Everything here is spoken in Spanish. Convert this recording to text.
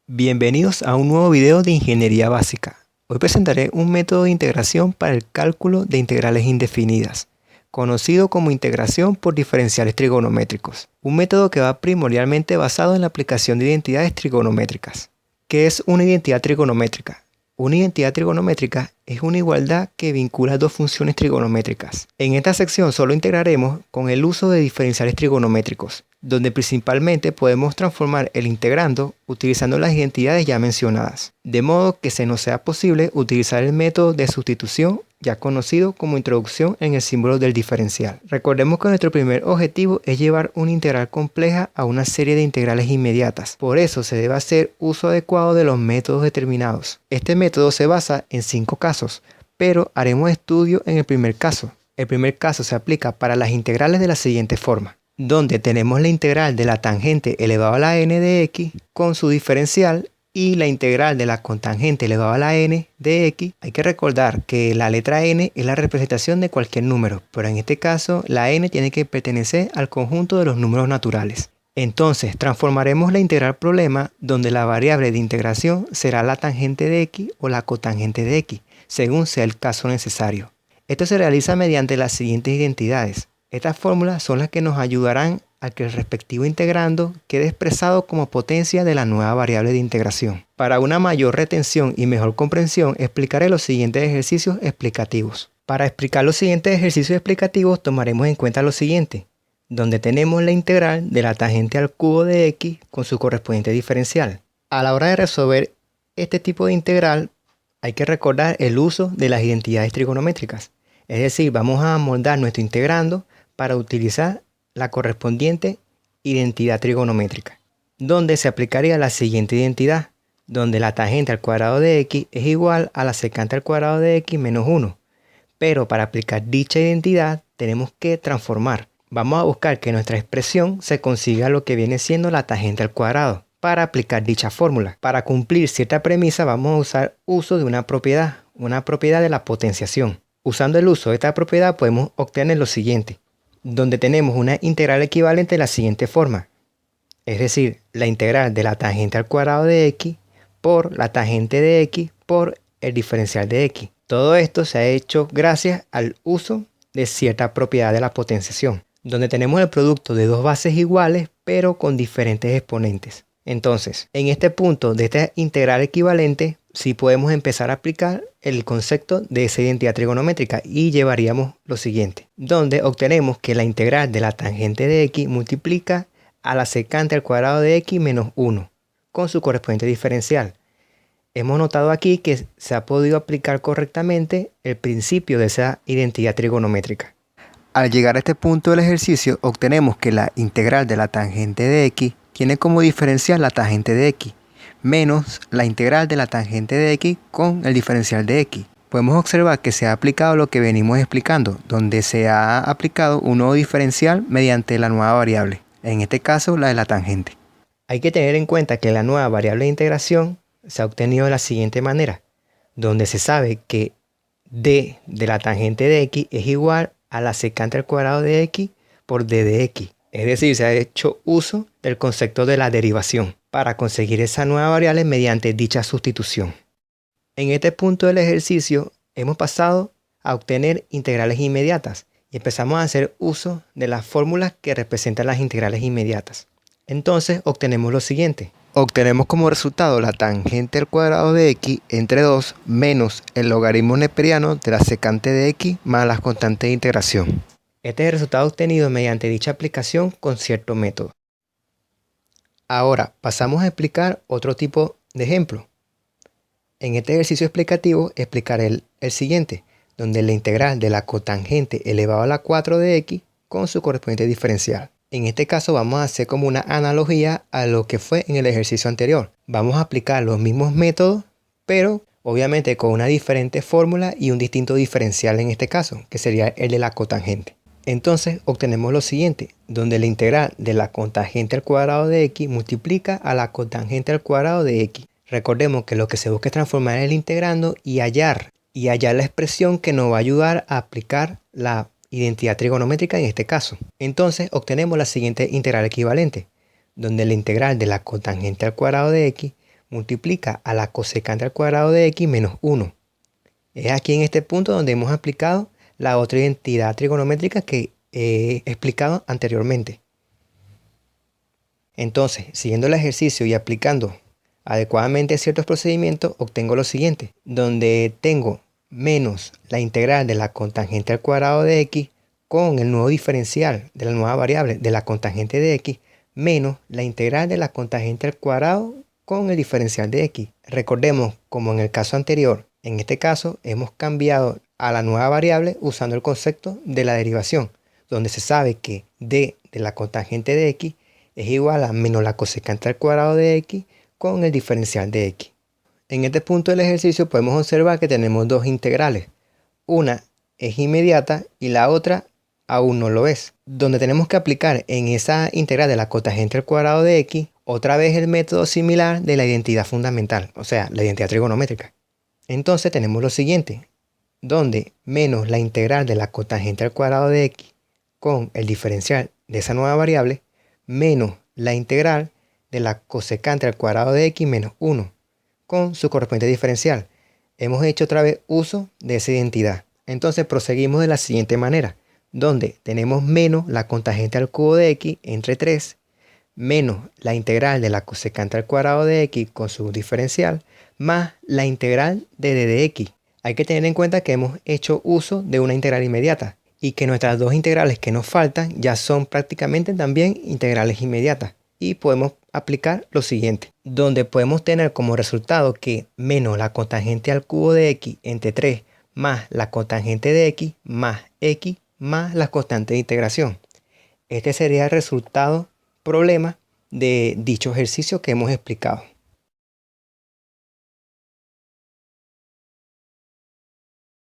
Bienvenidos a un nuevo video de ingeniería básica. Hoy presentaré un método de integración para el cálculo de integrales indefinidas, conocido como integración por diferenciales trigonométricos. Un método que va primordialmente basado en la aplicación de identidades trigonométricas. ¿Qué es una identidad trigonométrica? Una identidad trigonométrica es una igualdad que vincula dos funciones trigonométricas. En esta sección solo integraremos con el uso de diferenciales trigonométricos, donde principalmente podemos transformar el integrando utilizando las identidades ya mencionadas, de modo que se nos sea posible utilizar el método de sustitución ya conocido como introducción en el símbolo del diferencial. Recordemos que nuestro primer objetivo es llevar una integral compleja a una serie de integrales inmediatas. Por eso se debe hacer uso adecuado de los métodos determinados. Este método se basa en 5 casos, pero haremos estudio en el primer caso. El primer caso se aplica para las integrales de la siguiente forma, donde tenemos la integral de la tangente elevado a la n de x con su diferencial y la integral de la cotangente elevado a la n de x. Hay que recordar que la letra n es la representación de cualquier número, pero en este caso la n tiene que pertenecer al conjunto de los números naturales. Entonces transformaremos la integral problema donde la variable de integración será la tangente de x o la cotangente de x, según sea el caso necesario. Esto se realiza mediante las siguientes identidades. Estas fórmulas son las que nos ayudarán a que el respectivo integrando quede expresado como potencia de la nueva variable de integración. Para una mayor retención y mejor comprensión, explicaré los siguientes ejercicios explicativos. Para explicar los siguientes ejercicios explicativos, tomaremos en cuenta lo siguiente, donde tenemos la integral de la tangente al cubo de x con su correspondiente diferencial. A la hora de resolver este tipo de integral, hay que recordar el uso de las identidades trigonométricas. Es decir, vamos a moldar nuestro integrando para utilizar la correspondiente identidad trigonométrica, donde se aplicaría la siguiente identidad, donde la tangente al cuadrado de x es igual a la secante al cuadrado de x menos 1. Pero para aplicar dicha identidad tenemos que transformar. Vamos a buscar que nuestra expresión se consiga lo que viene siendo la tangente al cuadrado para aplicar dicha fórmula. Para cumplir cierta premisa vamos a usar uso de una propiedad de la potenciación. Usando el uso de esta propiedad podemos obtener lo siguiente, donde tenemos una integral equivalente de la siguiente forma, es decir, la integral de la tangente al cuadrado de x por la tangente de x por el diferencial de x. Todo esto se ha hecho gracias al uso de cierta propiedad de la potenciación, donde tenemos el producto de dos bases iguales pero con diferentes exponentes. Entonces, en este punto de esta integral equivalente, sí podemos empezar a aplicar el concepto de esa identidad trigonométrica y llevaríamos lo siguiente, donde obtenemos que la integral de la tangente de x multiplica a la secante al cuadrado de x menos 1 con su correspondiente diferencial. Hemos notado aquí que se ha podido aplicar correctamente el principio de esa identidad trigonométrica. Al llegar a este punto del ejercicio, obtenemos que la integral de la tangente de x tiene como diferencial la tangente de x, menos la integral de la tangente de x con el diferencial de x. Podemos observar que se ha aplicado lo que venimos explicando, donde se ha aplicado un nuevo diferencial mediante la nueva variable, en este caso la de la tangente. Hay que tener en cuenta que la nueva variable de integración se ha obtenido de la siguiente manera, donde se sabe que d de la tangente de x es igual a la secante al cuadrado de x por d de x. Es decir, se ha hecho uso del concepto de la derivación para conseguir esa nueva variable mediante dicha sustitución. En este punto del ejercicio hemos pasado a obtener integrales inmediatas y empezamos a hacer uso de las fórmulas que representan las integrales inmediatas. Entonces obtenemos lo siguiente. Obtenemos como resultado la tangente al cuadrado de x entre 2 menos el logaritmo neperiano de la secante de x más las constantes de integración. Este es el resultado obtenido mediante dicha aplicación con cierto método. Ahora pasamos a explicar otro tipo de ejemplo. En este ejercicio explicativo explicaré el siguiente, donde la integral de la cotangente elevado a la 4 de x con su correspondiente diferencial. En este caso vamos a hacer como una analogía a lo que fue en el ejercicio anterior. Vamos a aplicar los mismos métodos, pero obviamente con una diferente fórmula y un distinto diferencial en este caso, que sería el de la cotangente. Entonces obtenemos lo siguiente, donde la integral de la cotangente al cuadrado de x multiplica a la cotangente al cuadrado de x. Recordemos que lo que se busca es transformar el integrando y hallar la expresión que nos va a ayudar a aplicar la identidad trigonométrica en este caso. Entonces obtenemos la siguiente integral equivalente, donde la integral de la cotangente al cuadrado de x multiplica a la cosecante al cuadrado de x menos 1. Es aquí en este punto donde hemos aplicado la otra identidad trigonométrica que he explicado anteriormente. Entonces, siguiendo el ejercicio y aplicando adecuadamente ciertos procedimientos, obtengo lo siguiente, donde tengo menos la integral de la cotangente al cuadrado de x con el nuevo diferencial de la nueva variable de la cotangente de x menos la integral de la cotangente al cuadrado con el diferencial de x. Recordemos, como en el caso anterior, en este caso hemos cambiado a la nueva variable usando el concepto de la derivación, donde se sabe que d de la cotangente de x es igual a menos la cosecante al cuadrado de x con el diferencial de x. En este punto del ejercicio podemos observar que tenemos dos integrales. Una es inmediata y la otra aún no lo es. Donde tenemos que aplicar en esa integral de la cotangente al cuadrado de x otra vez el método similar de la identidad fundamental, o sea, la identidad trigonométrica. Entonces tenemos lo siguiente, donde menos la integral de la cotangente al cuadrado de x con el diferencial de esa nueva variable menos la integral de la cosecante al cuadrado de x menos 1 con su correspondiente diferencial. Hemos hecho otra vez uso de esa identidad. Entonces proseguimos de la siguiente manera, donde tenemos menos la cotangente al cubo de x entre 3 menos la integral de la cosecante al cuadrado de x con su diferencial más la integral de d de x. Hay que tener en cuenta que hemos hecho uso de una integral inmediata y que nuestras dos integrales que nos faltan ya son prácticamente también integrales inmediatas. Y podemos aplicar lo siguiente, donde podemos tener como resultado que menos la cotangente al cubo de x entre 3 más la cotangente de x más la constante de integración. Este sería el resultado problema de dicho ejercicio que hemos explicado.